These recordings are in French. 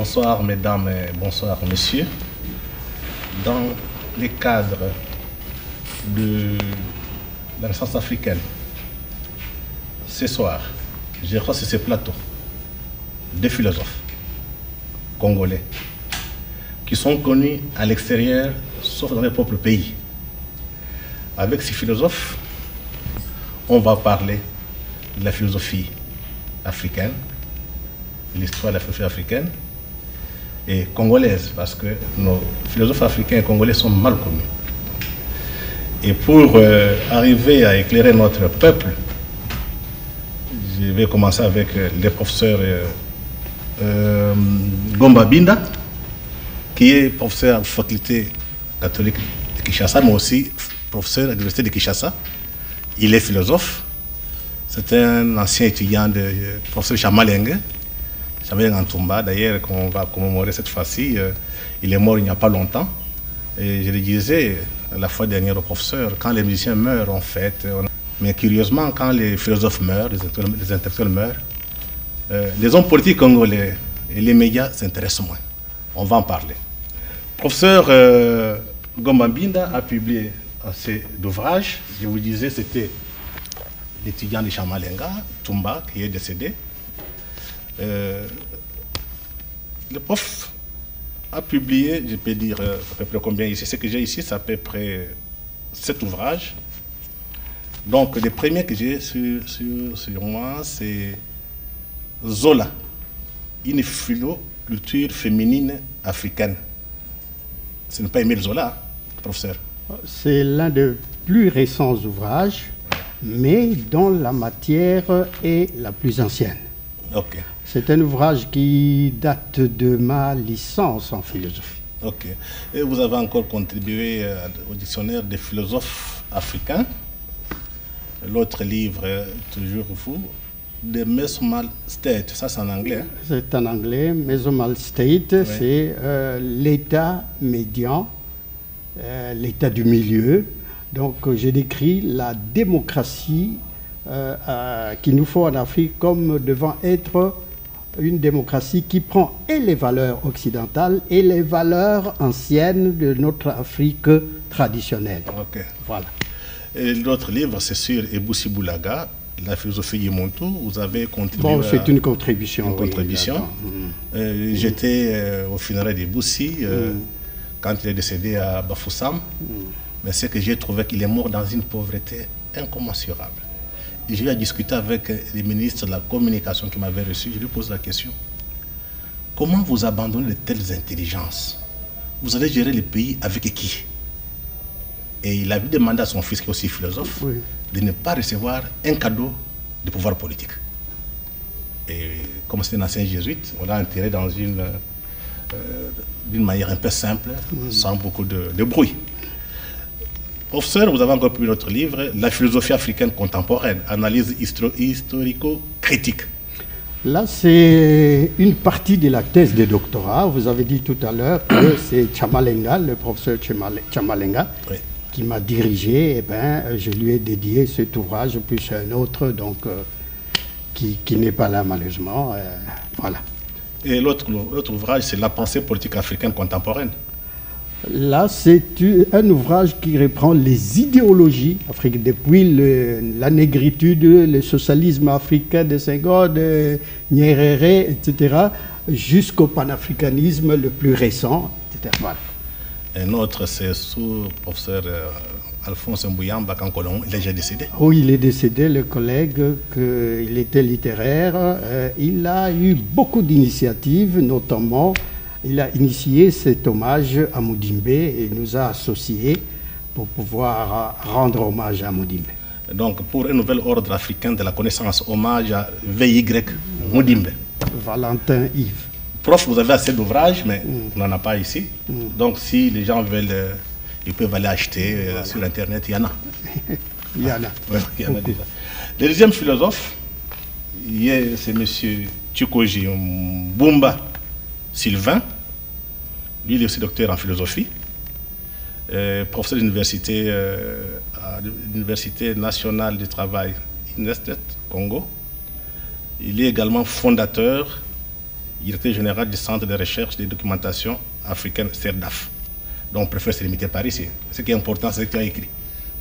Bonsoir mesdames et bonsoir messieurs. Dans les cadres de la Renaissance africaine, ce soir, je crois sur ce plateau des philosophes congolais qui sont connus à l'extérieur, sauf dans leur propre pays. Avec ces philosophes, on va parler de la philosophie africaine, de l'histoire de la philosophie africaine et congolaise, parce que nos philosophes africains et congolais sont mal connus. Et pour arriver à éclairer notre peuple, je vais commencer avec le professeur Gomba Binda, qui est professeur à la faculté catholique de Kinshasa, mais aussi professeur à l'université de Kinshasa. Il est philosophe. C'est un ancien étudiant de professeur Chamalenga, Chamalenga Ntumba, d'ailleurs, qu'on va commémorer cette fois-ci. Il est mort il n'y a pas longtemps. Et je le disais la fois dernière au professeur, quand les musiciens meurent, on fête. Mais curieusement, quand les philosophes meurent, les intellectuels meurent, les hommes politiques congolais et les médias s'intéressent moins. On va en parler. Le professeur Gomba Binda a publié assez d'ouvrages. Je vous disais, c'était l'étudiant de Chamalenga, Ntumba, qui est décédé. Le prof a publié, je peux dire à peu près combien ici. Ce que j'ai ici, c'est à peu près 7 ouvrages. Donc, les premiers que j'ai sur moi, c'est Zola, une philo-culture féminine africaine. Ce n'est pas Émile Zola, professeur. C'est l'un des plus récents ouvrages, mais dont la matière est la plus ancienne. Ok. C'est un ouvrage qui date de ma licence en philosophie. Ok. Et vous avez encore contribué au dictionnaire des philosophes africains. L'autre livre, toujours vous, de Mesomal State. Ça, c'est en anglais. Hein? C'est en anglais. Mesomal State, oui. C'est l'état médian, l'état du milieu. Donc, j'ai décrit la démocratie qu'il nous faut en Afrique comme devant être une démocratie qui prend et les valeurs occidentales et les valeurs anciennes de notre Afrique traditionnelle. Ok. Voilà. Et l'autre livre, c'est sur Ebussi Boulaga, la philosophie Yimuntu. Vous avez contribué. Bon, c'est une contribution. Une contribution. J'étais au funérailles d'Ebussi quand il est décédé à Bafoussam. Mais c'est que j'ai trouvé qu'il est mort dans une pauvreté incommensurable. Et j'ai eu à discuter avec le ministre de la Communication qui m'avait reçu. Je lui pose la question. Comment vous abandonnez de telles intelligences? Vous allez gérer le pays avec qui? Et il a demandé à son fils, qui est aussi philosophe, oui, de ne pas recevoir un cadeau de pouvoir politique. Et comme c'est un ancien jésuite, on l'a enterré dans d'une manière un peu simple, sans beaucoup de bruit. Professeur, vous avez encore publié notre livre, La philosophie africaine contemporaine, analyse historico-critique. Là, c'est une partie de la thèse de doctorat. Vous avez dit tout à l'heure que c'est Chamalenga, le professeur Chamalenga, oui, qui m'a dirigé. Eh ben, je lui ai dédié cet ouvrage, plus un autre, donc, qui n'est pas là malheureusement. Voilà. Et l'autre ouvrage, c'est La pensée politique africaine contemporaine. Là, c'est un ouvrage qui reprend les idéologies africaines, depuis la négritude, le socialisme africain de Senghor, de Nyerere, etc., jusqu'au panafricanisme le plus récent, etc. Voilà. Un autre, c'est sous professeur Alphonse Mbouyamba Kankolon. Il est déjà décédé. Oui, il est décédé, le collègue, il était littéraire. Il a eu beaucoup d'initiatives, notamment. Il a initié cet hommage à Mudimbe et nous a associés pour pouvoir rendre hommage à Mudimbe. Donc, pour un nouvel ordre africain de la connaissance, hommage à VY Mudimbe. Valentin Yves. Prof, vous avez assez d'ouvrages, mais on n'en a pas ici. Donc, si les gens veulent, ils peuvent aller acheter sur Internet, il y en a. Il y en a. Ouais, il y en a déjà. Le deuxième philosophe, c'est M. Tchukoji Mbumba Sylvain. Lui, il est aussi docteur en philosophie, professeur d'université à l'Université nationale du travail, INESTET, Congo. Il est également fondateur, directeur général du Centre de recherche et de documentation africaine CERDAF. Donc on préfère se limiter par ici. Ce qui est important, c'est que tu as écrit.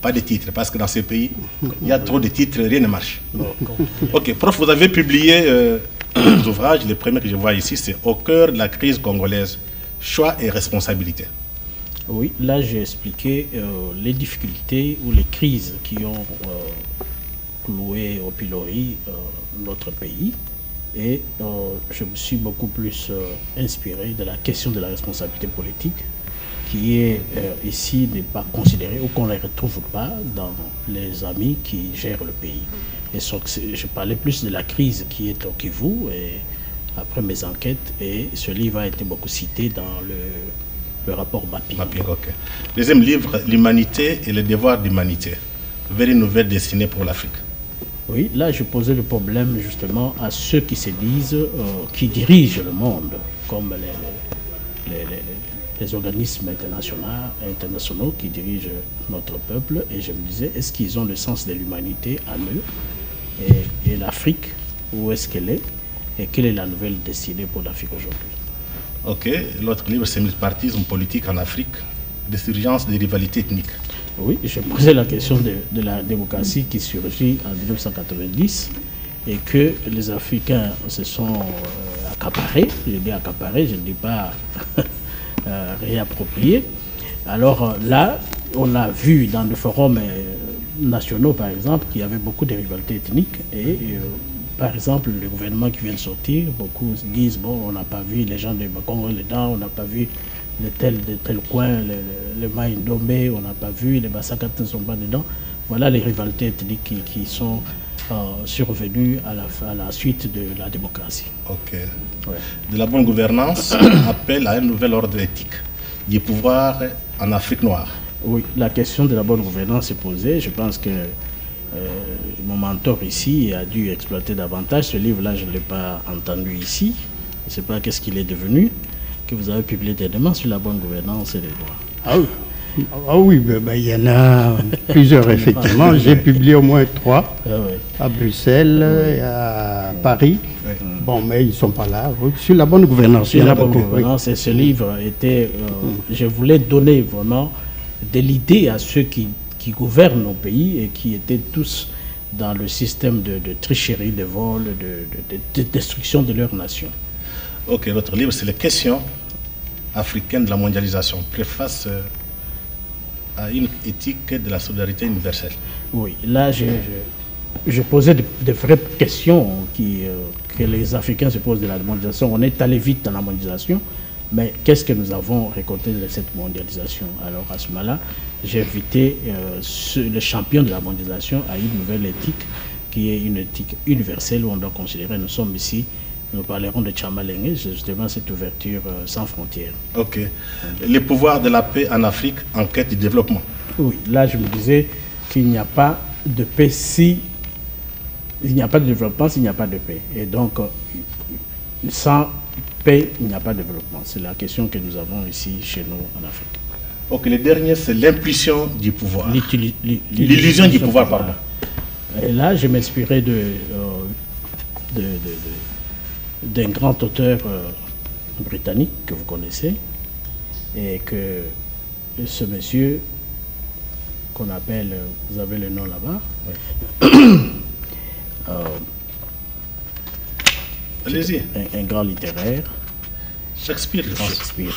Pas de titres, parce que dans ces pays, il y a trop de titres, rien ne marche. Ok, prof, vous avez publié deux ouvrages. Le premier que je vois ici, c'est Au cœur de la crise congolaise, choix et responsabilité. Oui, là j'ai expliqué les difficultés ou les crises qui ont cloué au pilori notre pays. Et je me suis beaucoup plus inspiré de la question de la responsabilité politique, qui est ici n'est pas considérée ou qu'on ne retrouve pas dans les amis qui gèrent le pays. Et je parlais plus de la crise qui est au Kivu, et après mes enquêtes, et ce livre a été beaucoup cité dans le rapport Mapping. Okay. Deuxième livre, L'humanité et le devoir d'humanité, vers une nouvelle destinée pour l'Afrique. Oui, là je posais le problème justement à ceux qui se disent, qui dirigent le monde, comme les organismes internationaux qui dirigent notre peuple, et je me disais, est-ce qu'ils ont le sens de l'humanité en eux, et l'Afrique, où est-ce qu'elle est, et quelle est la nouvelle destinée pour l'Afrique aujourd'hui? Ok, l'autre livre, c'est Multipartisme politique en Afrique, des urgences des rivalités ethniques. Oui, je posais la question de la démocratie qui surgit en 1990 et que les Africains se sont accaparés. Je dis accaparés, je ne dis pas réappropriés. Alors là, on a vu dans les forums nationaux, par exemple, qu'il y avait beaucoup de rivalités ethniques. Et par exemple, le gouvernement qui vient de sortir, beaucoup disent, bon, on n'a pas vu les gens de Bakongo dedans, on n'a pas vu de tel coin, le Maïndombe, on n'a pas vu, les Bassakat ne sont pas dedans. Voilà les rivalités ethniques qui sont survenues à la suite de la démocratie. Ok. Ouais. De la bonne gouvernance appelle à un nouvel ordre éthique du pouvoir en Afrique noire. Oui, la question de la bonne gouvernance est posée. Je pense que mon mentor ici a dû exploiter davantage. Ce livre-là, je ne l'ai pas entendu ici. Je ne sais pas qu'est-ce qu'il est devenu, que vous avez publié dernièrement sur la bonne gouvernance et les droits. Ah oui, ah oui, il y en a plusieurs, effectivement. J'ai publié au moins 3, à Bruxelles et à Paris. Bon, mais ils ne sont pas là. Sur la bonne gouvernance, sur la bonne gouvernance, et ce livre était... je voulais donner vraiment de l'idée à ceux qui gouvernent nos pays et qui étaient tous dans le système de tricherie, de vol, de destruction de leur nation. Ok, votre livre, c'est les questions africaines de la mondialisation, préface à une éthique de la solidarité universelle. Oui, là, je posais de vraies questions que les Africains se posent de la mondialisation. On est allé vite dans la mondialisation, mais qu'est-ce que nous avons récolté de cette mondialisation? Alors, à ce moment-là, j'ai invité le champion de la mondialisation à une nouvelle éthique, qui est une éthique universelle, où on doit considérer, nous sommes ici, nous parlerons de Tchamalenge, justement cette ouverture sans frontières. Ok. Les pouvoirs de la paix en Afrique en quête de développement. Oui, là je me disais qu'il n'y a pas de paix si... Il n'y a pas de développement s'il n'y a pas de paix. Et donc, sans paix, il n'y a pas de développement. C'est la question que nous avons ici chez nous en Afrique. Ok, le dernier, c'est l'impulsion du pouvoir. L'illusion du pouvoir, pardon. Et là, je m'inspirais d'un grand auteur britannique que vous connaissez, et que ce monsieur qu'on appelle, vous avez le nom là-bas, allez-y. Un grand littéraire, Shakespeare, je pense. Shakespeare,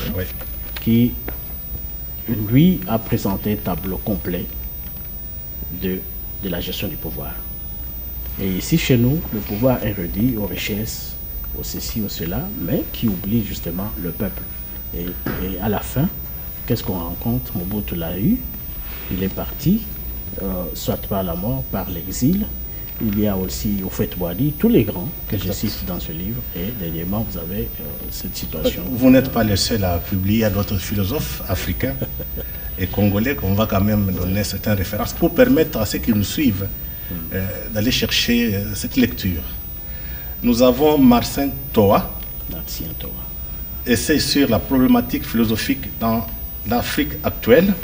qui lui a présenté un tableau complet de la gestion du pouvoir. Et ici chez nous, le pouvoir est réduit aux richesses, au ceci, au cela, mais qui oublie justement le peuple. Et à la fin, qu'est-ce qu'on rencontre? Mobutu l'a eu, il est parti, soit par la mort, par l'exil. Il y a aussi Houphouët-Boigny, tous les grands que je cite dans ce livre. Et dernièrement, vous avez cette situation. Vous n'êtes pas le seul à publier, il y a d'autres philosophes africains et congolais qu'on va quand même donner certaines références pour permettre à ceux qui nous suivent d'aller chercher cette lecture. Nous avons Marcin Toa, essai sur la problématique philosophique dans l'Afrique actuelle.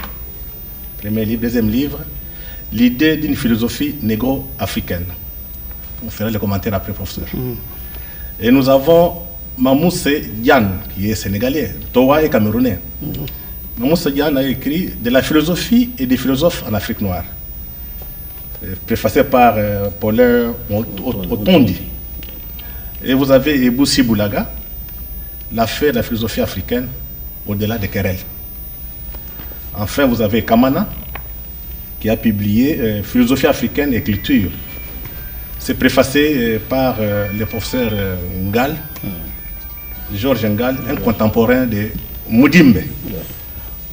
Premier livre. Deuxième livre, l'idée d'une philosophie négro-africaine. On fera les commentaires après, professeur. Et nous avons Mamoussé Diane, qui est sénégalais, Towa est camerounais. Mamoussé Diane a écrit de la philosophie et des philosophes en Afrique noire, préfacé par Paulin Otondi. Et vous avez Eboussi Boulaga, l'affaire de la philosophie africaine au-delà des querelles. Enfin, vous avez Kamana, qui a publié Philosophie africaine et culture. C'est préfacé par le professeur Ngal, Georges Ngal, un contemporain de Moudimbe.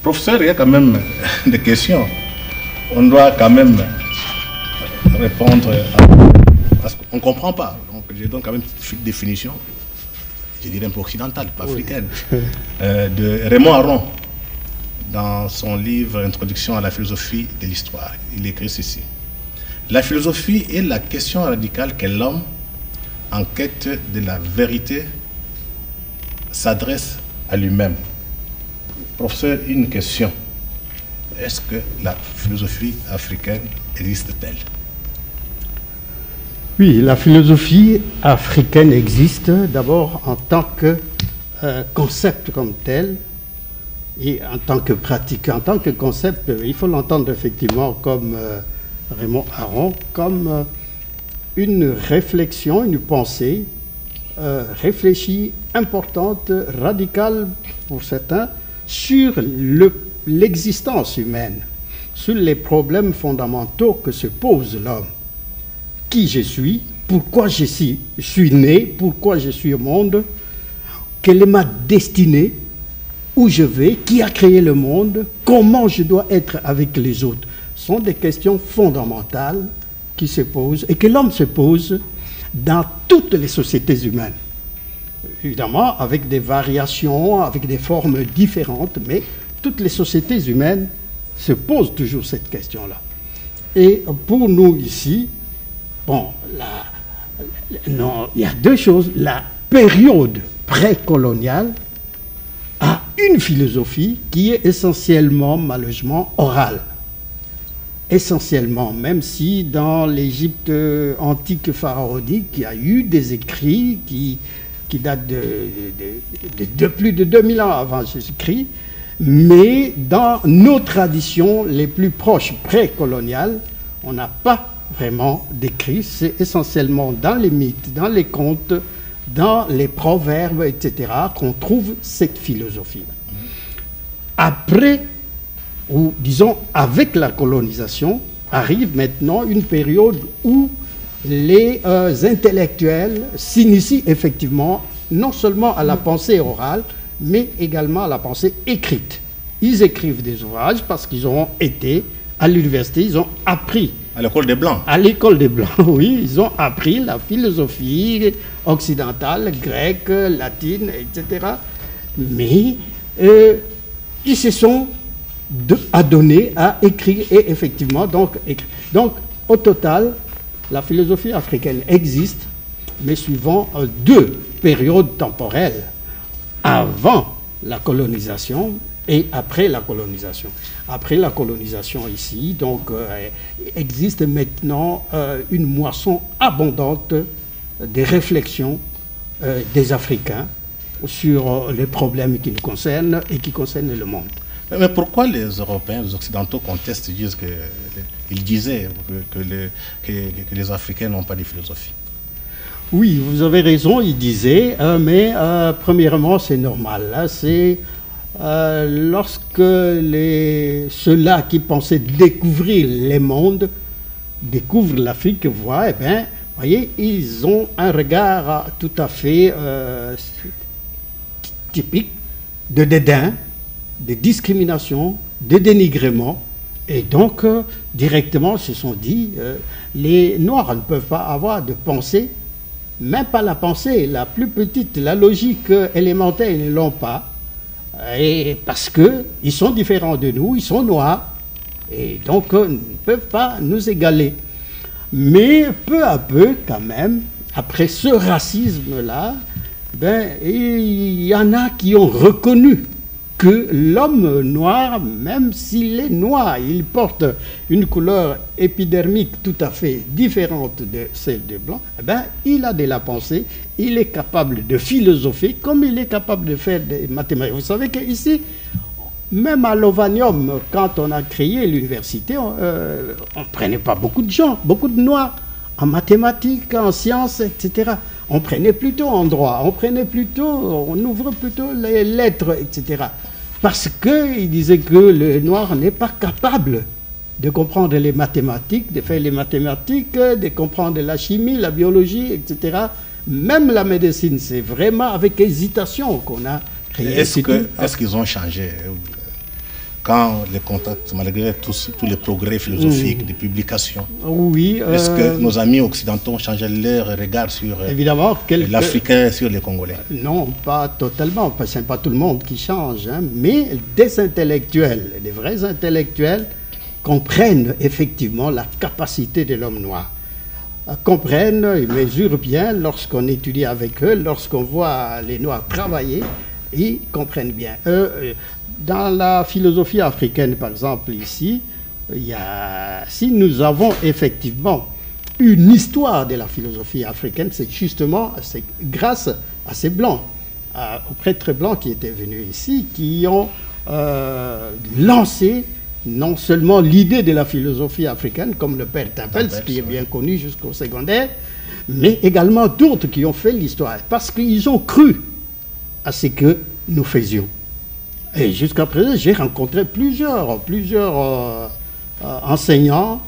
Professeur, il y a quand même des questions. On doit quand même répondre parce qu'on ne comprend pas. Donc, j'ai donc quand même une définition, je dirais un peu occidentale, pas africaine, de Raymond Aron, dans son livre Introduction à la philosophie de l'histoire. Il écrit ceci. La philosophie est la question radicale que l'homme, en quête de la vérité, s'adresse à lui-même. Professeur, une question. Est-ce que la philosophie africaine existe-t-elle? Oui, la philosophie africaine existe d'abord en tant que concept comme tel et en tant que pratique. En tant que concept, il faut l'entendre effectivement comme Raymond Aron, comme une réflexion, une pensée réfléchie, importante, radicale pour certains, sur l'existence humaine, sur les problèmes fondamentaux que se pose l'homme. Qui je suis, pourquoi je suis né, pourquoi je suis au monde, quelle est ma destinée, où je vais, qui a créé le monde, comment je dois être avec les autres. Ce sont des questions fondamentales qui se posent et que l'homme se pose dans toutes les sociétés humaines. Évidemment, avec des variations, avec des formes différentes, mais toutes les sociétés humaines se posent toujours cette question-là. Et pour nous ici, bon, il y a deux choses. La période précoloniale a une philosophie qui est essentiellement, malheureusement, orale. Essentiellement, même si dans l'Égypte antique pharaonique, il y a eu des écrits qui datent de plus de 2000 ans avant Jésus-Christ, mais dans nos traditions les plus proches précoloniales, on n'a pas vraiment d'écrits. C'est essentiellement dans les mythes, dans les contes, dans les proverbes, etc., qu'on trouve cette philosophie. Après, ou disons avec la colonisation, arrive maintenant une période où les intellectuels s'initient effectivement non seulement à la pensée orale, mais également à la pensée écrite. Ils écrivent des ouvrages parce qu'ils ont été à l'université, ils ont appris. À l'école des Blancs. À l'école des Blancs, oui, ils ont appris la philosophie occidentale, grecque, latine, etc. Mais ils se sont adonnés à écrire et effectivement, donc, au total, la philosophie africaine existe, mais suivant deux périodes temporelles, avant la colonisation et après la colonisation. Après la colonisation ici, donc, existe maintenant une moisson abondante des réflexions des Africains sur les problèmes qui nous concernent et qui concernent le monde. Mais pourquoi les Européens, les Occidentaux contestent, ils disaient que les Africains n'ont pas de philosophie? Oui, vous avez raison, ils disaient, mais premièrement, c'est normal. Hein, c'est lorsque ceux-là qui pensaient découvrir les mondes, découvrent l'Afrique, voient, eh bien, voyez, ils ont un regard tout à fait typique de dédain, de discrimination, de dénigrement. Et donc, directement, se sont dit, les Noirs ne peuvent pas avoir de pensée, même pas la pensée, la plus petite, la logique élémentaire, ils ne l'ont pas. Et parce qu'ils sont différents de nous, ils sont noirs, et donc ils ne peuvent pas nous égaler. Mais peu à peu, quand même, après ce racisme-là, ben, il y en a qui ont reconnu que l'homme noir, même s'il est noir, il porte une couleur épidermique tout à fait différente de celle des blancs, eh ben, il a de la pensée, il est capable de philosopher comme il est capable de faire des mathématiques. Vous savez qu'ici, même à Lovanium, quand on a créé l'université, on ne prenait pas beaucoup de gens, beaucoup de noirs, en mathématiques, en sciences, etc. On prenait plutôt en droit, on ouvre plutôt les lettres, etc. Parce qu'il disait que le noir n'est pas capable de comprendre les mathématiques, de faire les mathématiques, de comprendre la chimie, la biologie, etc. Même la médecine, c'est vraiment avec hésitation qu'on a créé. Est-ce qu'ils ont changé quand les contacts, malgré tous les progrès philosophiques, des publications? Oui. Est-ce que nos amis occidentaux ont changé leur regard sur l'Africain, sur les Congolais? Non, pas totalement. Ce n'est pas tout le monde qui change. Hein, mais des intellectuels, des vrais intellectuels, comprennent effectivement la capacité de l'homme noir. Comprennent, ils mesurent bien lorsqu'on étudie avec eux, lorsqu'on voit les Noirs travailler, ils comprennent bien. Dans la philosophie africaine, par exemple, ici, si nous avons effectivement une histoire de la philosophie africaine, c'est justement grâce à ces Blancs, aux prêtres blancs qui étaient venus ici, qui ont lancé non seulement l'idée de la philosophie africaine, comme le père Timpels, qui est bien connu jusqu'au secondaire, mais également d'autres qui ont fait l'histoire, parce qu'ils ont cru à ce que nous faisions. Et jusqu'à présent, j'ai rencontré plusieurs enseignants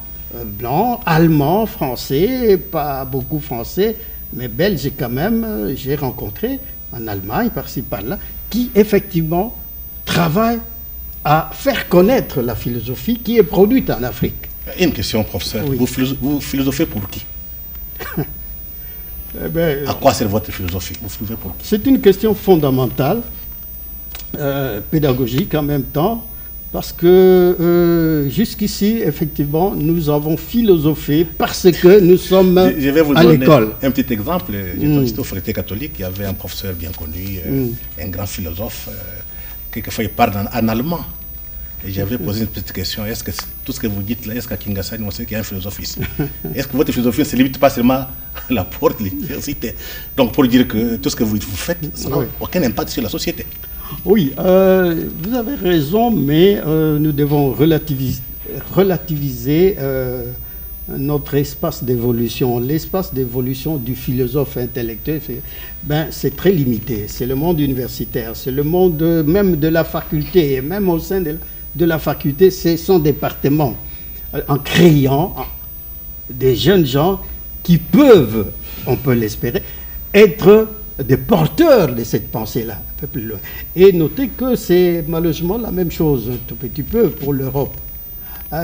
blancs, allemands, français, pas beaucoup français, mais belges quand même, j'ai rencontré en Allemagne, par-ci, par-là, qui effectivement travaillent à faire connaître la philosophie qui est produite en Afrique. Une question, professeur. Oui. Vous philosophez pour qui? À quoi sert votre philosophie? Vous philosophez pour qui? C'est une question fondamentale. Pédagogique en même temps, parce que jusqu'ici, effectivement, nous avons philosophé parce que nous sommes à l'école. Je vais vous donner un petit exemple. J'étais au Frère catholique, il y avait un professeur bien connu, un grand philosophe. Quelquefois, il parle en allemand. Et j'avais posé une petite question. Est-ce que tout ce que vous dites là, est-ce qu'à Kinshasa, on sait qu'il y a un philosophe ici? Est-ce que votre philosophie ne se limite pas seulement à la porte, l'université? Donc, pour dire que tout ce que vous faites, ça n'a aucun impact sur la société. Oui, vous avez raison, mais nous devons relativiser notre espace d'évolution. L'espace d'évolution du philosophe intellectuel, c'est très limité. C'est le monde universitaire, c'est le monde même de la faculté, et même au sein de la faculté, c'est son département. En créant des jeunes gens qui peuvent, on peut l'espérer, être des porteurs de cette pensée-là, un peu plus loin. Et notez que c'est malheureusement la même chose, un tout petit peu, pour l'Europe.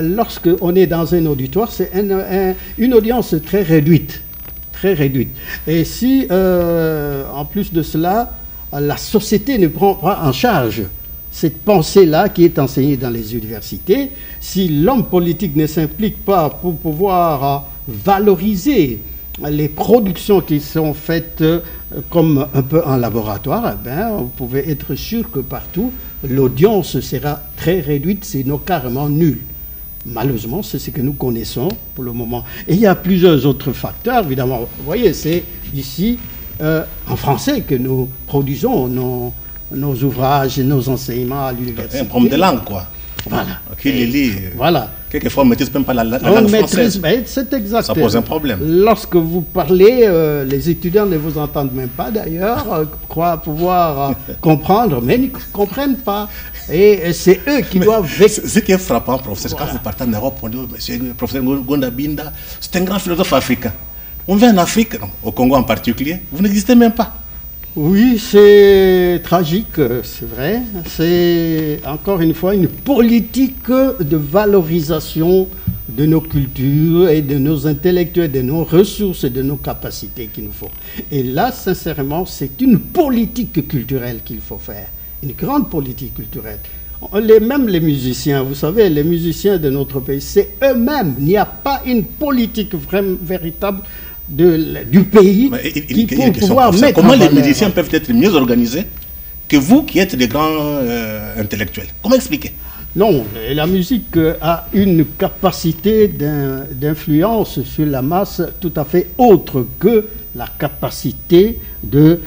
Lorsqu'on est dans un auditoire, c'est une audience très réduite. Très réduite. Et si, en plus de cela, la société ne prend pas en charge cette pensée-là qui est enseignée dans les universités, si l'homme politique ne s'implique pas pour pouvoir valoriser les productions qui sont faites comme un peu en laboratoire, vous pouvez être sûr que partout, l'audience sera très réduite, sinon carrément nulle. Malheureusement, c'est ce que nous connaissons pour le moment. Et il y a plusieurs autres facteurs, évidemment. Vous voyez, c'est ici, en français, que nous produisons nos ouvrages et nos enseignements à l'université. Un problème de langue, quoi. Voilà. Qui les lit. Voilà. Quelquefois, on ne maîtrise même pas la langue française. C'est exact. Ça pose un problème. Lorsque vous parlez, les étudiants ne vous entendent même pas d'ailleurs, croient pouvoir comprendre, mais ils ne comprennent pas. Et c'est eux qui doivent... Ce qui est frappant, professeur, quand vous partez en Europe, on dit, monsieur le professeur Ngonda Binda, c'est un grand philosophe africain. On vient en Afrique, au Congo en particulier, vous n'existez même pas. Oui, c'est tragique, c'est vrai. C'est encore une fois une politique de valorisation de nos cultures et de nos intellectuels, de nos ressources et de nos capacités qu'il nous faut. Et là, sincèrement, c'est une politique culturelle qu'il faut faire, une grande politique culturelle. Même les musiciens, vous savez, les musiciens de notre pays, c'est eux-mêmes. Il n'y a pas une politique véritable du pays qui peut pouvoir mettre comment les musiciens peuvent être mieux organisés que vous qui êtes des grands intellectuels. Comment expliquer? Non, la musique a une capacité d'influence sur la masse tout à fait autre que la capacité de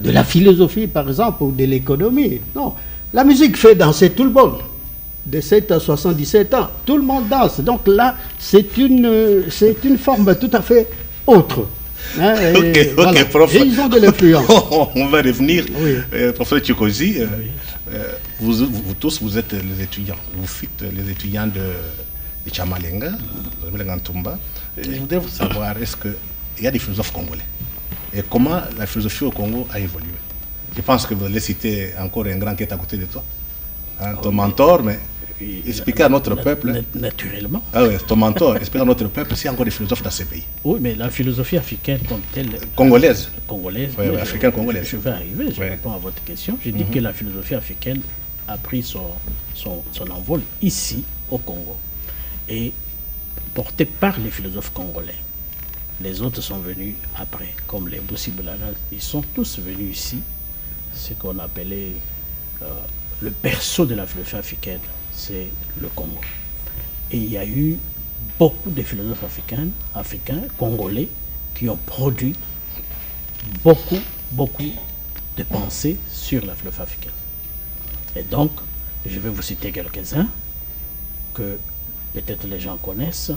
la philosophie, par exemple, ou de l'économie. Non, la musique fait danser tout le monde, de 7 à 77 ans. Tout le monde danse. Donc là, c'est une forme tout à fait autre. Hein, voilà. Prof. Et ils ont de l'influence. On va revenir. Oui. Professeur Tchikosi, vous tous, vous êtes les étudiants. Vous faites les étudiants de Tchamalenga, de Ngantumba. Je voudrais savoir, est-ce qu'il y a des philosophes congolais? Et comment la philosophie au Congo a évolué? Je pense que vous allez citer encore un grand qui est à côté de toi. Hein, ton mentor, mais expliquer à notre peuple. Naturellement. Ah oui, ton mentor, expliquer à notre peuple s'il y a encore des philosophes dans ces pays. Oui, mais la philosophie africaine comme telle. Congolaise. Congolaise. Oui, africaine congolaise. Je vais arriver, je réponds à votre question. Je dis que la philosophie africaine a pris son envol ici, au Congo. Et portée par les philosophes congolais. Les autres sont venus après, comme les Boussi Boulala. Ils sont tous venus ici, ce qu'on appelait le berceau de la philosophie africaine, c'est le Congo. Et il y a eu beaucoup de philosophes africains, congolais, qui ont produit beaucoup de pensées sur la philosophie africaine. Et donc, je vais vous citer quelques-uns que peut-être les gens connaissent,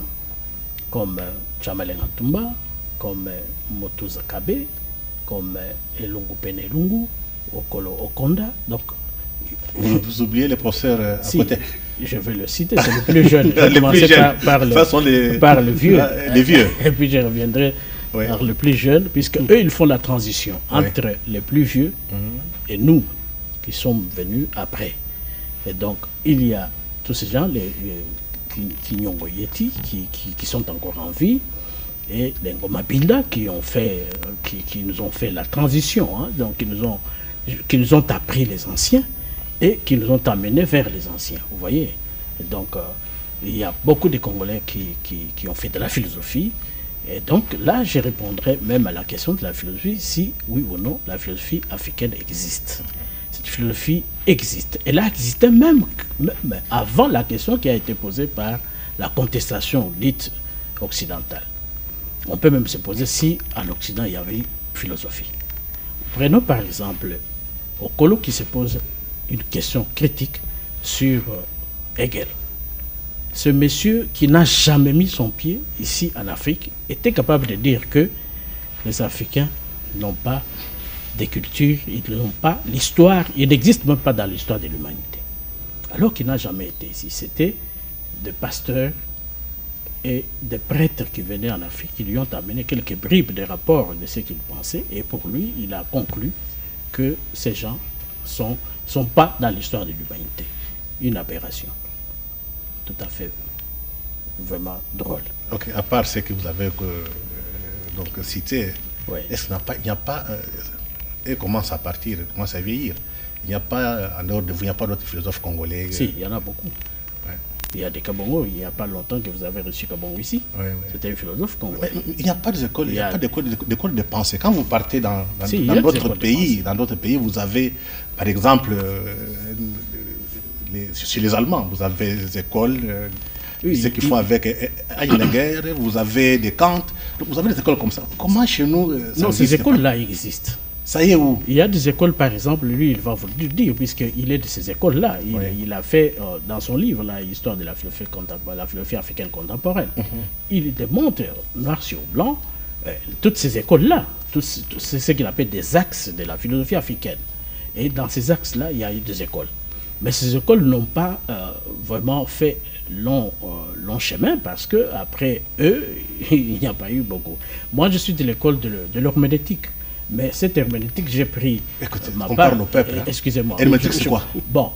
comme Tchamalenga Ntumba, comme Motuza Kabe, comme Elungu Penelungu, Okolo Okonda. Donc, vous oubliez les professeurs à côté. Je vais le citer, c'est le plus jeune. Je vais commencer par le vieux. Les vieux. Et puis je reviendrai par le plus jeune, puisque eux, ils font la transition entre les plus vieux et nous, qui sommes venus après. Et donc, il y a tous ces gens, les Kinyongo Yeti, qui sont encore en vie, et les Ngoma Binda qui nous ont fait la transition, hein, donc qui nous ont appris les anciens et qui nous ont amenés vers les anciens, vous voyez. Et donc, il y a beaucoup de Congolais qui ont fait de la philosophie, et donc là, je répondrai même à la question de la philosophie, si oui ou non la philosophie africaine existe. Cette philosophie existe. Elle a existé même avant la question qui a été posée par la contestation dite occidentale. On peut même se poser si en Occident il y avait eu philosophie. Prenons par exemple Okolo qui se pose une question critique sur Hegel. Ce monsieur qui n'a jamais mis son pied ici en Afrique était capable de dire que les Africains n'ont pas des cultures, ils n'ont pas l'histoire, ils n'existent même pas dans l'histoire de l'humanité. Alors qu'il n'a jamais été ici. C'était des pasteurs et des prêtres qui venaient en Afrique, qui lui ont amené quelques bribes de rapports de ce qu'il pensait, et pour lui, il a conclu que ces gens sont pas dans l'histoire de l'humanité. Une aberration. Tout à fait, vraiment drôle. Ok, à part ce que vous avez donc cité, est-ce qu'il n'y a pas... et commence à partir, commence à vieillir. Il n'y a pas, en dehors de vous, il n'y a pas d'autres philosophes congolais. Si, il y en a beaucoup. Ouais. Il y a des Kabongo, il n'y a pas longtemps que vous avez reçu Kabongo ici. C'était un philosophe congolais. Il n'y a pas d'école, il n'y a pas d'école de pensée. Quand vous partez dans d'autres pays, vous avez, par exemple, chez les Allemands, vous avez des écoles, ce qu'ils font avec Heidegger, vous avez des Kant, vous avez des écoles comme ça. Comment chez nous non, ces écoles-là existent. Ça y est où? Il y a des écoles, par exemple, lui, il va vous le dire, puisqu'il est de ces écoles-là. Il a fait, dans son livre, l'histoire de la philosophie africaine contemporaine, il démontre, noir sur blanc, toutes ces écoles-là, c'est ce qu'il appelle des axes de la philosophie africaine. Et dans ces axes-là, il y a eu des écoles. Mais ces écoles n'ont pas vraiment fait long chemin, parce qu'après eux, il n'y a pas eu beaucoup. Moi, je suis de l'école de l'herméneutique. Mais cette herméneutique, j'ai pris ma part. Parle au peuple. Excusez-moi. Herméneutique, c'est quoi? Bon,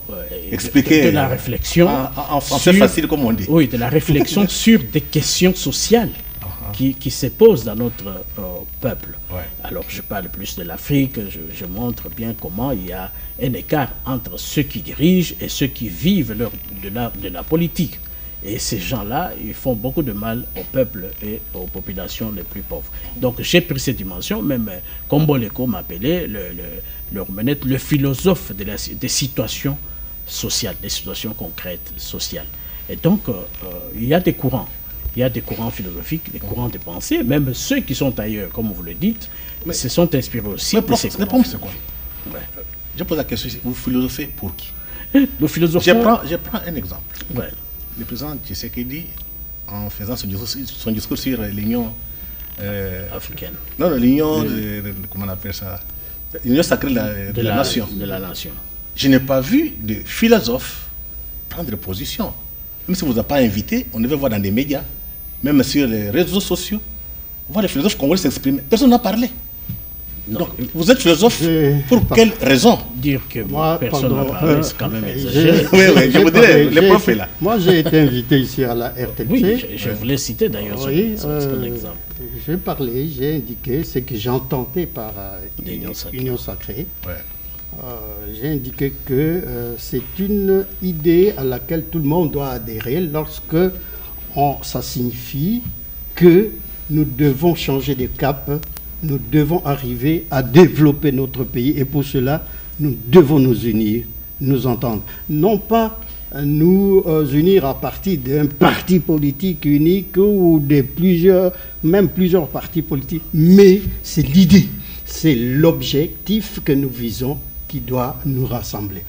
expliquez. De la réflexion. En français facile, comme on dit. Oui, de la réflexion sur des questions sociales qui se posent dans notre peuple. Alors, je parle plus de l'Afrique, je montre bien comment il y a un écart entre ceux qui dirigent et ceux qui vivent de la politique. Et ces gens-là, ils font beaucoup de mal au peuple et aux populations les plus pauvres. Donc j'ai pris cette dimension, même Komboleko m'appelait le philosophe des situations sociales, des situations concrètes sociales. Et donc il y a des courants. Il y a des courants philosophiques, des courants de pensée, même ceux qui sont ailleurs, comme vous le dites, mais se sont inspirés aussi de ces courants. Réponse, c'est quoi? Ouais. Je pose la question, vous philosophez pour qui? Le philosophe. Je prends un exemple. Ouais. Le président Tshisekedi, en faisant son discours sur l'Union africaine. Non, l'Union, comment on appelle ça? L'Union sacrée de la nation. De la nation. Je n'ai pas vu de philosophe prendre position. Même si vous n'avez pas invité, on devait voir dans des médias, même sur les réseaux sociaux, voir les philosophes congolais s'exprimer. Personne n'a parlé. Non. Donc, vous êtes philosophe pour quelle raison? Dire que moi, personne n'a parlé, c'est quand même exagéré. Oui, je vous dirais, l'épreuve est là. Moi, j'ai été invité ici à la RTP. Oui, je voulais citer d'ailleurs son exemple. J'ai parlé, j'ai indiqué ce que j'entendais par Union sacrée. Ouais. J'ai indiqué que c'est une idée à laquelle tout le monde doit adhérer lorsque ça signifie que nous devons changer de cap. Nous devons arriver à développer notre pays et pour cela, nous devons nous unir, nous entendre. Non pas nous unir à partir d'un parti politique unique ou de plusieurs partis politiques, mais c'est l'idée, c'est l'objectif que nous visons qui doit nous rassembler.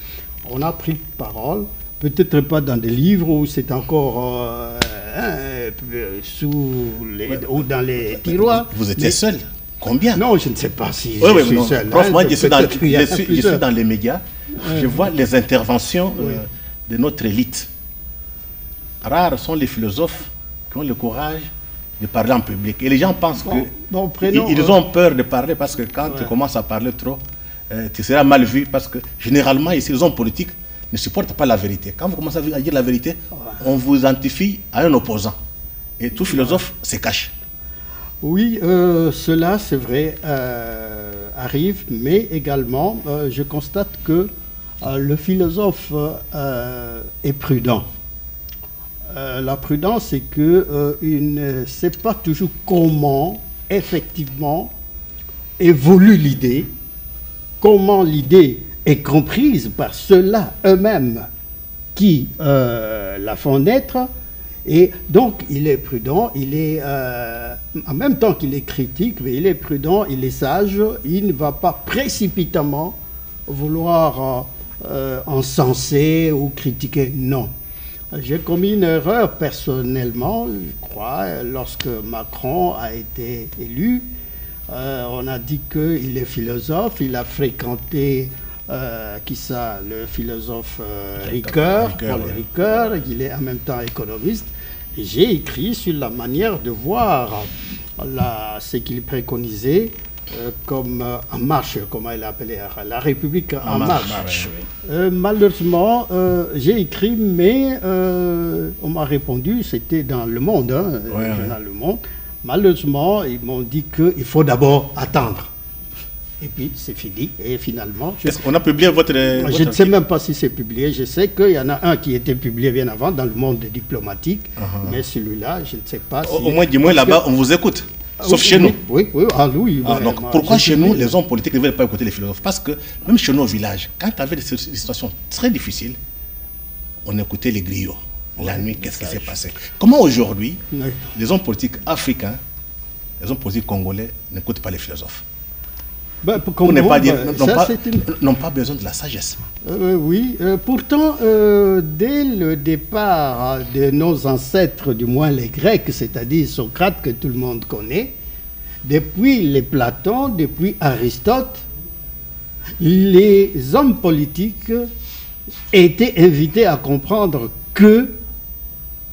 On a pris parole, peut-être pas dans des livres où c'est encore ou dans les tiroirs. Vous étiez seul? Combien? Non, je ne sais pas si je suis seul. Prof, moi, je suis dans les médias, je vois les interventions de notre élite. Rares sont les philosophes qui ont le courage de parler en public. Et les gens pensent qu'ils ont peur de parler parce que quand tu commences à parler trop, tu seras mal vu parce que généralement, ici, les hommes politiques ne supportent pas la vérité. Quand vous commencez à dire la vérité, on vous identifie à un opposant. Et tout philosophe se cache. Oui, cela, c'est vrai, arrive, mais également, je constate que le philosophe est prudent. La prudence, c'est qu'il ne sait pas toujours comment, effectivement, évolue l'idée, comment l'idée est comprise par ceux-là eux-mêmes qui la font naître. Et donc, il est prudent, il est, en même temps qu'il est critique, mais il est prudent, il est sage, il ne va pas précipitamment vouloir encenser ou critiquer, non. J'ai commis une erreur personnellement, je crois, lorsque Macron a été élu. On a dit qu'il est philosophe, il a fréquenté le philosophe Ricoeur, il est en même temps économiste. J'ai écrit sur la manière de voir ce qu'il préconisait comme en marche, comment il appelait la République en marche. Malheureusement, j'ai écrit, mais on m'a répondu, c'était dans Le Monde, dans Le Monde. Malheureusement, ils m'ont dit qu'il faut d'abord attendre. Et puis c'est fini. Et finalement... Est-ce qu'on a publié votre... Je ne sais même pas si c'est publié. Je sais qu'il y en a un qui était publié bien avant dans Le Monde diplomatique. Mais celui-là, je ne sais pas si... Au moins, du moins là-bas, on vous écoute. Sauf chez nous. Oui. Donc pourquoi chez nous, les hommes politiques ne veulent pas écouter les philosophes? Parce que même chez nous au village, quand tu avais des situations très difficiles, on écoutait les griots. La nuit, qu'est-ce qui s'est passé? Comment aujourd'hui, les hommes politiques africains, les hommes politiques congolais n'écoutent pas les philosophes? Pour ne pas dire, n'ont pas besoin de la sagesse. Oui, pourtant, dès le départ de nos ancêtres, du moins les Grecs, c'est-à-dire Socrate que tout le monde connaît, depuis les Platon, depuis Aristote, les hommes politiques étaient invités à comprendre que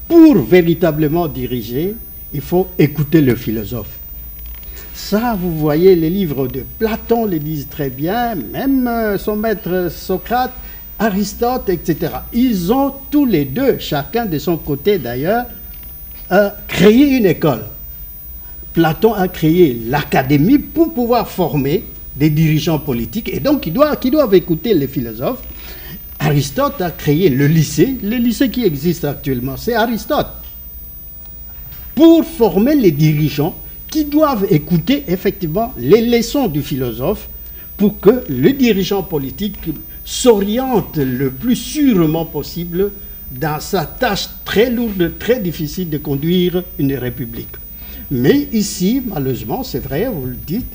pour véritablement diriger, il faut écouter le philosophe. Ça, vous voyez, les livres de Platon le disent très bien, même son maître Socrate, Aristote, etc. Ils ont tous les deux, chacun de son côté d'ailleurs, créé une école. Platon a créé l'académie pour pouvoir former des dirigeants politiques, et donc qui doivent écouter les philosophes. Aristote a créé le lycée qui existe actuellement, c'est Aristote, pour former les dirigeants qui doivent écouter effectivement les leçons du philosophe pour que le dirigeant politique s'oriente le plus sûrement possible dans sa tâche très lourde, très difficile de conduire une république. Mais ici, malheureusement, c'est vrai, vous le dites,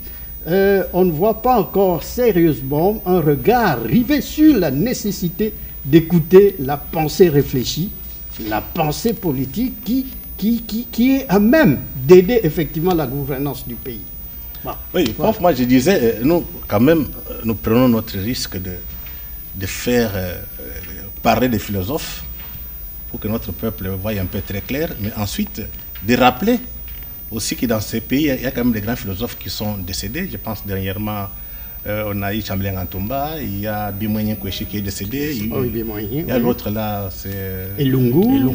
on ne voit pas encore sérieusement un regard rivé sur la nécessité d'écouter la pensée réfléchie, la pensée politique qui est à même d'aider effectivement la gouvernance du pays. Bon, oui, voilà. Moi je disais, nous quand même, nous prenons notre risque de faire parler des philosophes pour que notre peuple voie un peu très clair, mais ensuite de rappeler aussi que dans ces pays, il y a quand même des grands philosophes qui sont décédés. Je pense dernièrement, on a eu Chamberlain Antoumba, il y a Bimoyen Kweshi qui est décédé, il y a l'autre là, c'est Elungu.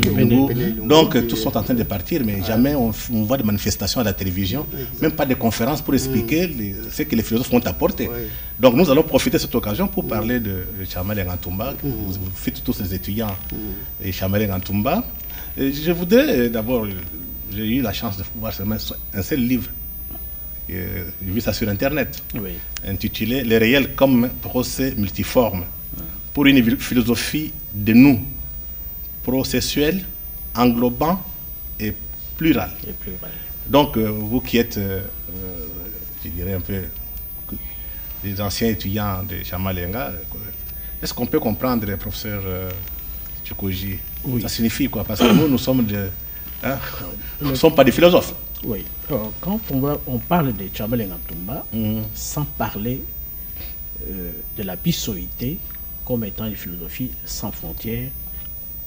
Donc tous sont en train de partir, mais jamais on voit des manifestations à la télévision, même pas de conférences pour expliquer ce que les philosophes ont apporté. Donc nous allons profiter de cette occasion pour parler de Chamberlain Antoumba. Vous faites tous les étudiants et Chamberlain Antoumba. Je voudrais d'abord, j'ai eu la chance de voir un seul livre. J'ai vu ça sur Internet, intitulé « Les réels comme procès multiforme pour une philosophie de nous, processuelle, englobant et plurale ». Donc, vous qui êtes, je dirais un peu, des anciens étudiants de Chamalenga, est-ce qu'on peut comprendre, professeur Tchoukoji, ça signifie quoi? Parce que nous sommes nous ne sommes pas des philosophes. Oui. Quand on parle de Chamberlain Antoumba, sans parler de la bissoïté comme étant une philosophie sans frontières,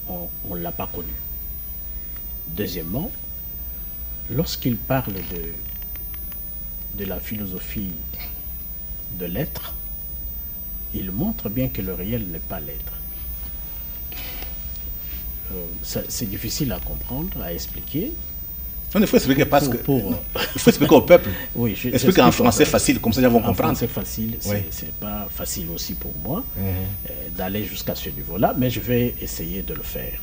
on ne l'a pas connu. Deuxièmement, lorsqu'il parle de la philosophie de l'être, il montre bien que le réel n'est pas l'être. C'est difficile à comprendre, à expliquer. Il faut expliquer parce que il faut expliquer au peuple. Oui, expliquer en français facile, comme ça ils vont comprendre. En français facile, c'est pas facile aussi pour moi d'aller jusqu'à ce niveau-là, mais je vais essayer de le faire.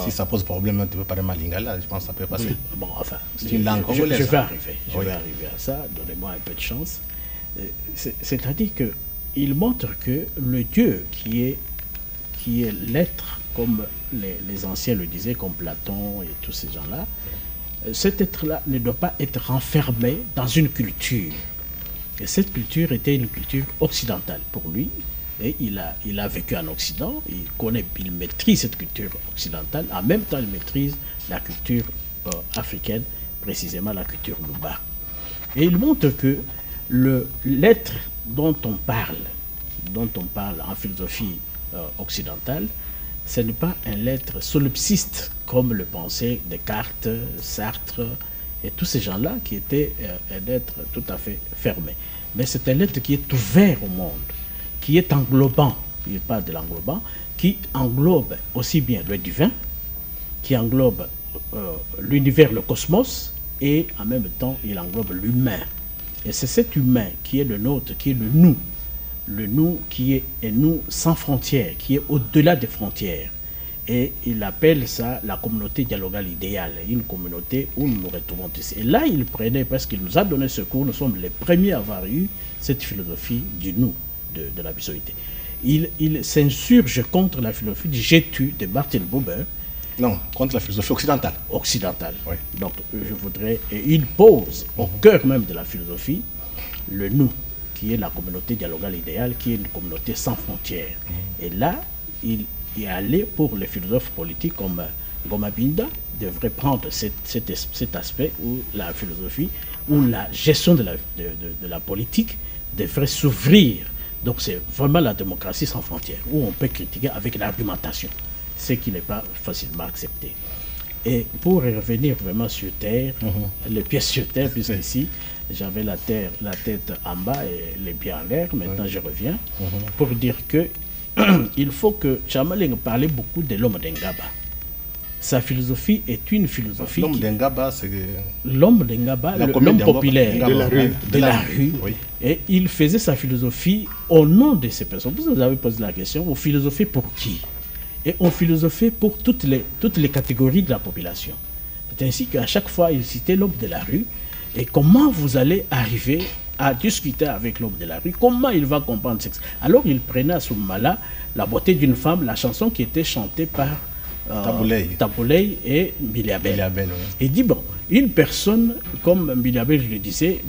Si ça pose problème, tu peux parler malingala, je pense que ça peut passer. Bon, enfin, c'est une langue congolaise. Je vais arriver à ça. Donnez-moi un peu de chance. C'est-à-dire que il montre que le Dieu qui est l'être, comme les anciens le disaient, comme Platon et tous ces gens-là, cet être-là ne doit pas être renfermé dans une culture. Et cette culture était une culture occidentale pour lui. Et il a vécu en Occident, il maîtrise cette culture occidentale, en même temps il maîtrise la culture africaine, précisément la culture Luba. Et il montre que l'être dont on parle en philosophie occidentale, ce n'est pas un être solipsiste comme le pensaient Descartes, Sartre et tous ces gens-là qui étaient un être tout à fait fermé. Mais c'est un être qui est ouvert au monde, qui est englobant, il parle de l'englobant, qui englobe aussi bien le divin, qui englobe l'univers, le cosmos, et en même temps il englobe l'humain. Et c'est cet humain qui est le nôtre, qui est le nous qui est un nous sans frontières, qui est au-delà des frontières. Et il appelle ça la communauté dialogale idéale, une communauté où nous nous retrouvons ici. Et là, il prenait, parce qu'il nous a donné ce cours, nous sommes les premiers à avoir eu cette philosophie du nous, de la bissoïté. Il s'insurge contre la philosophie du J'ai-tu de Martin Buber. Non, contre la philosophie occidentale. Occidentale. Oui. Donc, je voudrais... Et il pose au cœur même de la philosophie le nous, qui est la communauté dialogale idéale, qui est une communauté sans frontières. Et là, il est allé pour les philosophes politiques comme Ngoma Binda, devrait prendre cet aspect où la philosophie, où la gestion de la politique devrait s'ouvrir. Donc c'est vraiment la démocratie sans frontières, où on peut critiquer avec l'argumentation, ce qui n'est pas facilement accepté. Et pour revenir vraiment sur terre, les pieds sur terre, puisqu'ici, j'avais la tête en bas et les pieds en l'air, maintenant je reviens, pour dire que il faut que Chamberlain parlait beaucoup de l'homme d'Engaba. sa philosophie est une philosophie... L'homme d'Engaba, c'est... L'homme d'Engaba, l'homme populaire de la rue. Oui. Et il faisait sa philosophie au nom de ces personnes. Vous avez posé la question, on philosophait pour qui? Et on philosophait pour toutes les catégories de la population. C'est ainsi qu'à chaque fois, il citait l'homme de la rue. Et comment vous allez arriver à discuter avec l'homme de la rue, comment il va comprendre sexe. Alors il prenait à ce moment-là la beauté d'une femme, la chanson qui était chantée par Tabouley et Mbiliabel. Il dit, bon, une personne, comme Mbiliabel je le disais,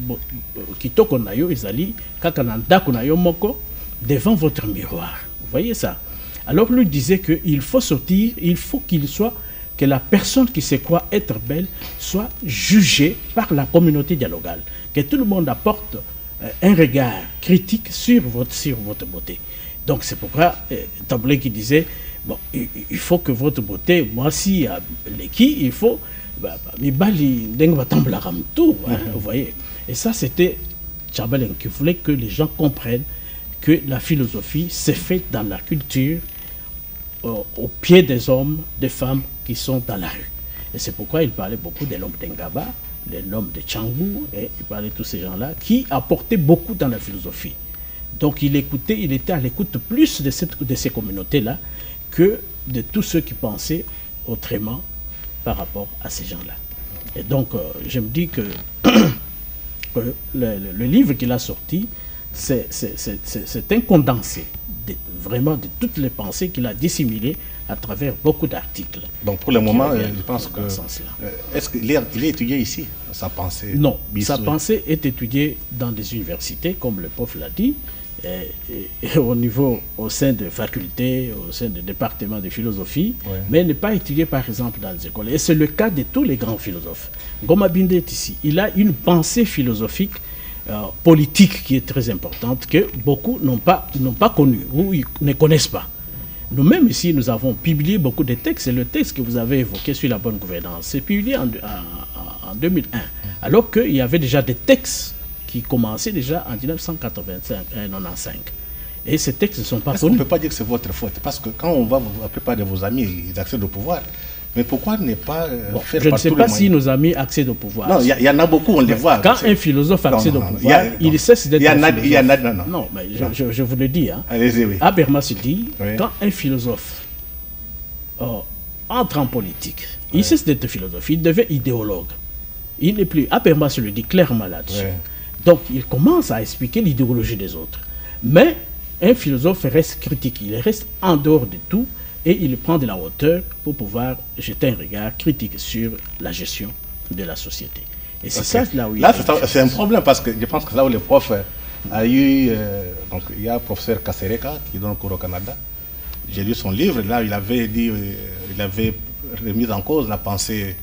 Kitoko Nayo Izali, Kakananda Kunayo Moko, devant votre miroir. Vous voyez ça? Alors lui disait qu'il faut sortir, il faut que la personne qui se croit être belle soit jugée par la communauté dialogale. Que tout le monde apporte un regard critique sur votre beauté. Donc c'est pourquoi Tabouley qui disait, bon, il faut que votre beauté, moi si l'équipe, il faut, vous voyez. Et ça c'était Tchabalin qui voulait que les gens comprennent que la philosophie s'est faite dans la culture, au pied des hommes, des femmes qui sont dans la rue. Et c'est pourquoi il parlait beaucoup de l'homme d'Engaba, de l'homme de Tchangou, et il parlait de tous ces gens-là qui apportaient beaucoup dans la philosophie. Donc il était à l'écoute plus de ces communautés-là que de tous ceux qui pensaient autrement par rapport à ces gens-là. Et donc je me dis que le livre qu'il a sorti, c'est un condensé vraiment de toutes les pensées qu'il a disséminées à travers beaucoup d'articles. Donc pour le moment, je pense que... Est-ce qu'il est étudié ici, sa pensée? Non, sa pensée est étudiée dans des universités, comme le prof l'a dit, et au sein de facultés, au sein de départements de philosophie, mais n'est pas étudiée par exemple dans les écoles. Et c'est le cas de tous les grands philosophes. Ngoma Binde est ici. Il a une pensée philosophique politique qui est très importante, que beaucoup n'ont pas connue ou ne connaissent pas. Nous-mêmes ici, nous avons publié beaucoup de textes, et le texte que vous avez évoqué sur la bonne gouvernance, c'est publié en 2001, alors qu'il y avait déjà des textes qui commençaient déjà en 1985. Et ces textes ne sont pas connus. On ne peut pas dire que c'est votre faute, parce que quand on va, la plupart de vos amis, ils accèdent au pouvoir. Mais pourquoi ne pas faire je ne sais pas si nos amis accèdent au pouvoir. Non, il y en a beaucoup, on les voit. Quand un philosophe accède au pouvoir, il cesse d'être un philosophe. Non, mais je vous le dis. Hein. Allez-y, oui. Habermas dit, quand un philosophe entre en politique, il cesse d'être philosophe, il devient idéologue. Il n'est plus. Habermas le dit clairement là-dessus. Donc, il commence à expliquer l'idéologie des autres. Mais un philosophe reste critique, il reste en dehors de tout. Et il prend de la hauteur pour pouvoir jeter un regard critique sur la gestion de la société. Et c'est ça là où il y a... Là, c'est un problème, parce que je pense que là où le prof a eu... donc, il y a le professeur Kasereka qui donne cours au Canada. J'ai lu son livre, là, il avait dit... il avait remis en cause la pensée...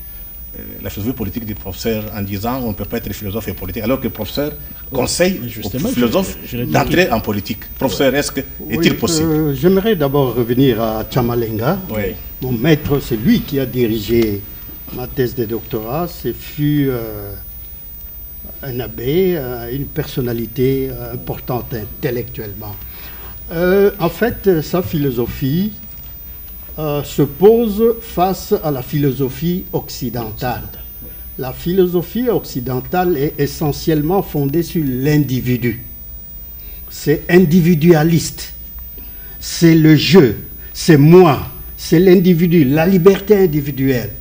la philosophie politique du professeur en disant on ne peut pas être philosophe et politique, alors que le professeur conseille aux philosophes d'entrer en politique. Professeur, est-il possible? J'aimerais d'abord revenir à Tchamalenga. Mon maître, c'est lui qui a dirigé ma thèse de doctorat. Ce fut un abbé, une personnalité importante intellectuellement. En fait, sa philosophie se pose face à la philosophie occidentale. La philosophie occidentale est essentiellement fondée sur l'individu. C'est individualiste. C'est le jeu. C'est moi. C'est l'individu. La liberté individuelle.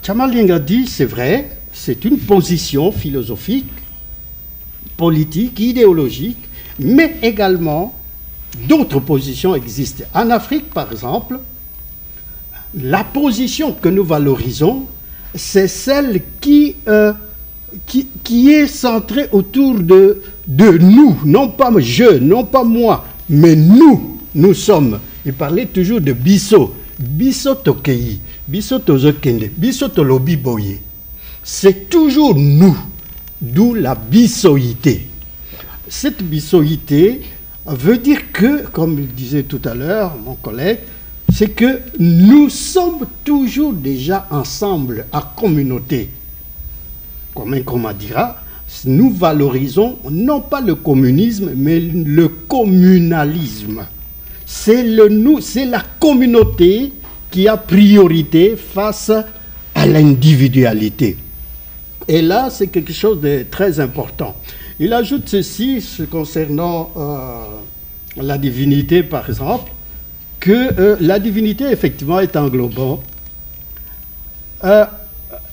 Tchamalenga dit, c'est vrai, c'est une position philosophique, politique, idéologique, mais également d'autres positions existent. En Afrique, par exemple, la position que nous valorisons, c'est celle qui est centrée autour de nous, non pas je, non pas moi, mais nous sommes. Il parlait toujours de Bisso, Bisso Tokei, Bisso Tozokende, Bisso Tolobi Boye. C'est toujours nous, d'où la bissoïté. Cette bissoïté veut dire que, comme le disait tout à l'heure mon collègue, c'est que nous sommes toujours déjà ensemble, à communauté. Comme un Nkrumah dira, nous valorisons non pas le communisme, mais le communalisme. C'est le nous, c'est la communauté qui a priorité face à l'individualité. Et là, c'est quelque chose de très important. Il ajoute ceci concernant la divinité, par exemple, que la divinité, effectivement, est englobant.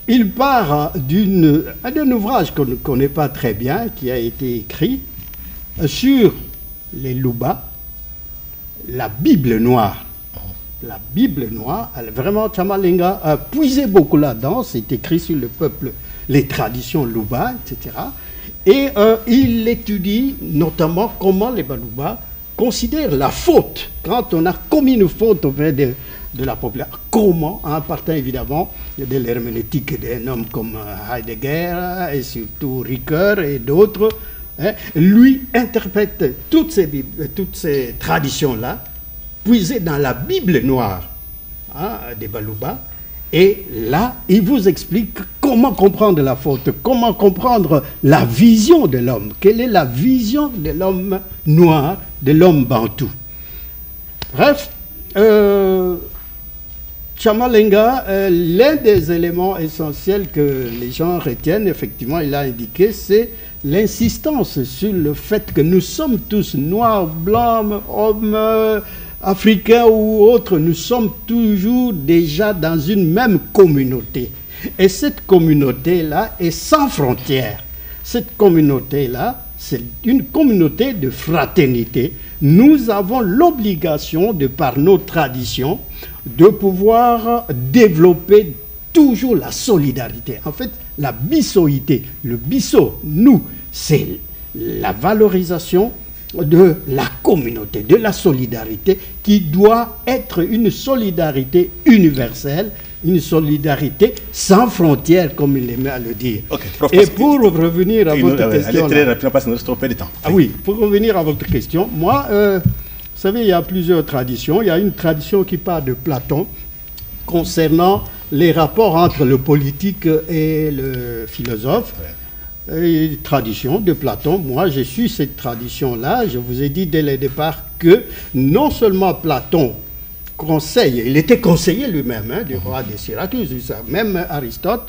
Il part d'un ouvrage qu'on ne connaît pas très bien, qui a été écrit sur les Luba, la Bible noire. La Bible noire, vraiment, Chamalenga a puisé beaucoup là-dedans, c'est écrit sur le peuple, les traditions Luba, etc. Et il étudie notamment comment les Baluba considèrent la faute, quand on a commis une faute auprès de la population. Comment, en partant évidemment de l'herméneutique d'un homme comme Heidegger et surtout Ricoeur et d'autres, hein, lui interprète toutes ces traditions-là, puisées dans la Bible noire, hein, des Baluba. Et là, il vous explique comment comprendre la faute, comment comprendre la vision de l'homme. Quelle est la vision de l'homme noir, de l'homme bantou. Bref, Chamalenga, l'un des éléments essentiels que les gens retiennent, effectivement, il a indiqué, c'est l'insistance sur le fait que nous sommes tous noirs, blancs, hommes, africains ou autres, nous sommes toujours déjà dans une même communauté. Et cette communauté-là est sans frontières. Cette communauté-là, c'est une communauté de fraternité. Nous avons l'obligation, de par nos traditions, de pouvoir développer toujours la solidarité. En fait, la bissoïté, le bisso, nous, c'est la valorisation de la communauté, de la solidarité, qui doit être une solidarité universelle, une solidarité sans frontières, comme il aimait à le dire. Okay, et pour revenir à votre question... pour revenir à votre question, moi, vous savez, il y a plusieurs traditions. Il y a une tradition qui part de Platon, concernant les rapports entre le politique et le philosophe. Ouais. Tradition de Platon. Moi, je suis cette tradition-là. Je vous ai dit dès le départ que non seulement Platon conseille, il était conseiller lui-même, hein, du roi de Syracuse, même Aristote,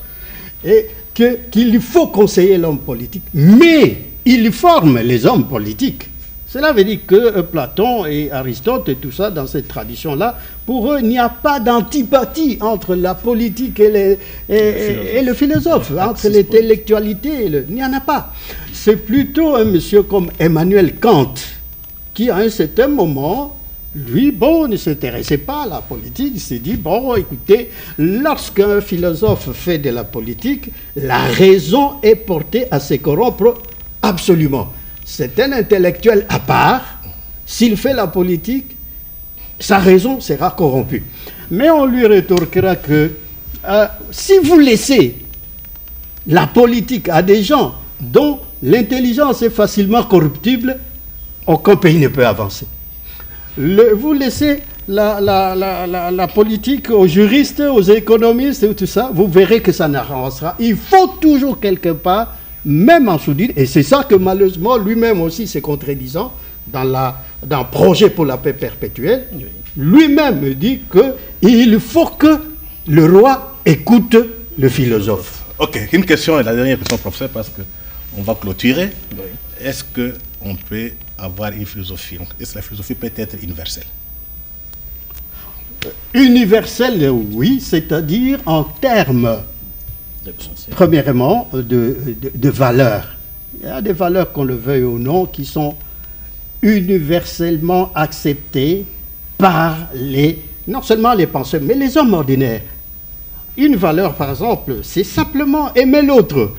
et qu'il faut conseiller l'homme politique, mais il forme les hommes politiques. Cela veut dire que Platon et Aristote et tout ça, dans cette tradition-là, pour eux, il n'y a pas d'antipathie entre la politique et le philosophe, entre l'intellectualité. Il n'y en a pas. C'est plutôt un monsieur comme Emmanuel Kant, qui à un certain moment, lui, bon, ne s'intéressait pas à la politique. Il s'est dit, bon, écoutez, lorsqu'un philosophe fait de la politique, la raison est portée à se corrompre absolument. C'est un intellectuel à part. S'il fait la politique, sa raison sera corrompue. Mais on lui rétorquera que si vous laissez la politique à des gens dont l'intelligence est facilement corruptible, aucun pays ne peut avancer. Vous laissez la politique aux juristes, aux économistes et tout ça, vous verrez que ça n'avancera. Il faut toujours quelque part, même en sourdine, et c'est ça que malheureusement lui-même aussi c'est contredisant dans Projet pour la paix perpétuelle, lui-même dit qu'il faut que le roi écoute le philosophe. Ok, une question, et la dernière question, professeur, parce qu'on va clôturer. Oui. Est-ce qu'on peut avoir une philosophie? Est-ce que la philosophie peut être universelle? Universelle, oui, c'est-à-dire en termes, premièrement, de valeurs. Il y a des valeurs, qu'on le veuille ou non, qui sont universellement acceptées par non seulement les penseurs, mais les hommes ordinaires. Une valeur, par exemple, c'est simplement aimer l'autre.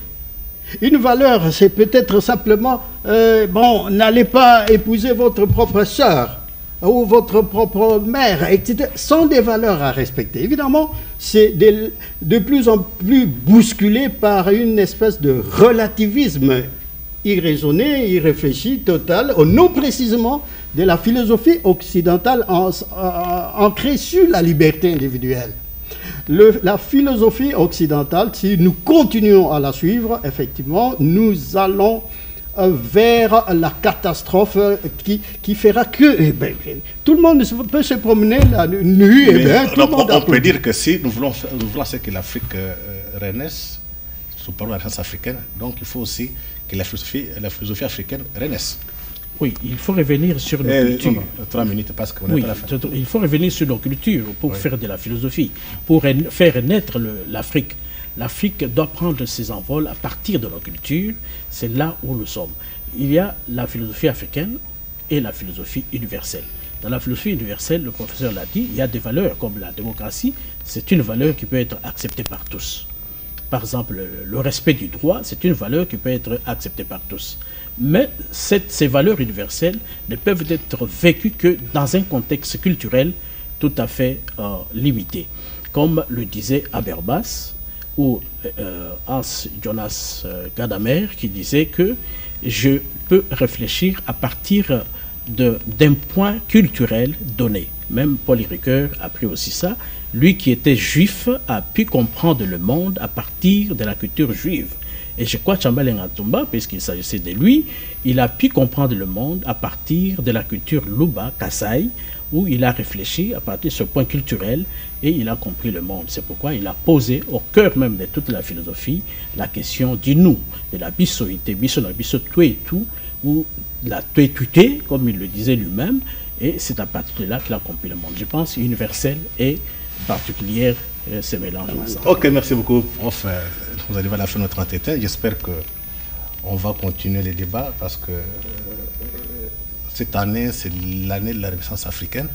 Une valeur, c'est peut-être simplement, n'allez pas épouser votre propre sœur ou votre propre mère, etc. Sont des valeurs à respecter. Évidemment, c'est de plus en plus bousculé par une espèce de relativisme irraisonné, irréfléchi, total, au nom précisément de la philosophie occidentale ancrée sur la liberté individuelle. La philosophie occidentale, si nous continuons à la suivre, effectivement, nous allons vers la catastrophe qui fera que tout le monde peut se promener la nuit. On peut dire que si nous voulons que l'Afrique renaisse, nous parlons de la renaissance africaine, donc il faut aussi que la philosophie africaine renaisse. Oui, il faut revenir sur nos cultures. 3 minutes parce qu'on est à la fin. Il faut revenir sur nos cultures pour faire de la philosophie, pour faire naître l'Afrique. L'Afrique doit prendre ses envols à partir de nos cultures. C'est là où nous sommes. Il y a la philosophie africaine et la philosophie universelle. Dans la philosophie universelle, le professeur l'a dit, il y a des valeurs comme la démocratie. C'est une valeur qui peut être acceptée par tous. Par exemple, le respect du droit, c'est une valeur qui peut être acceptée par tous. Mais ces valeurs universelles ne peuvent être vécues que dans un contexte culturel tout à fait limité. Comme le disait Habermas, ou Hans Jonas Gadamer, qui disait que je peux réfléchir à partir d'un point culturel donné. Même Paul Ricoeur a pris aussi ça. Lui qui était juif a pu comprendre le monde à partir de la culture juive. Et je crois que Chambaleng Atumba, puisqu'il s'agissait de lui, il a pu comprendre le monde à partir de la culture Luba, Kasaï, où il a réfléchi à partir de ce point culturel et il a compris le monde. C'est pourquoi il a posé au cœur même de toute la philosophie la question du nous, de la bissoïté, tout, ou la tuétuité, comme il le disait lui-même, et c'est à partir de là qu'il a compris le monde. Je pense universel et particulière ce mélange ensemble. Ok, merci beaucoup, prof. Nous arrivons à la fin de notre entretien. J'espère qu'on va continuer les débats parce que cette année, c'est l'année de la Renaissance africaine.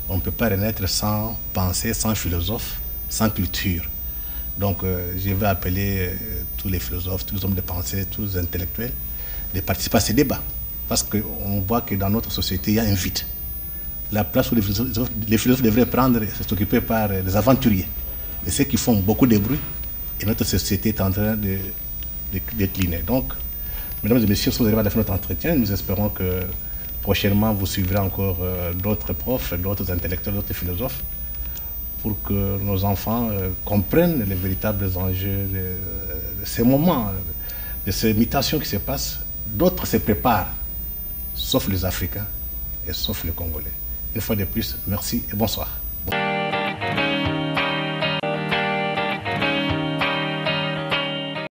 On ne peut pas renaître sans pensée, sans philosophe, sans culture. Donc, je vais appeler tous les philosophes, tous les hommes de pensée, tous les intellectuels de participer à ces débats. Parce qu'on voit que dans notre société, il y a un vide. La place où les philosophes devraient prendre, c'est occupé par les aventuriers. Et ceux qui font beaucoup de bruit. Et notre société est en train de décliner. Donc, mesdames et messieurs, si vous arrivez à la fin de notre entretien, nous espérons que prochainement, vous suivrez encore d'autres profs, d'autres intellectuels, d'autres philosophes, pour que nos enfants comprennent les véritables enjeux de ces moments, de ces mutations qui se passent. D'autres se préparent, sauf les Africains et sauf les Congolais. Une fois de plus, merci et bonsoir.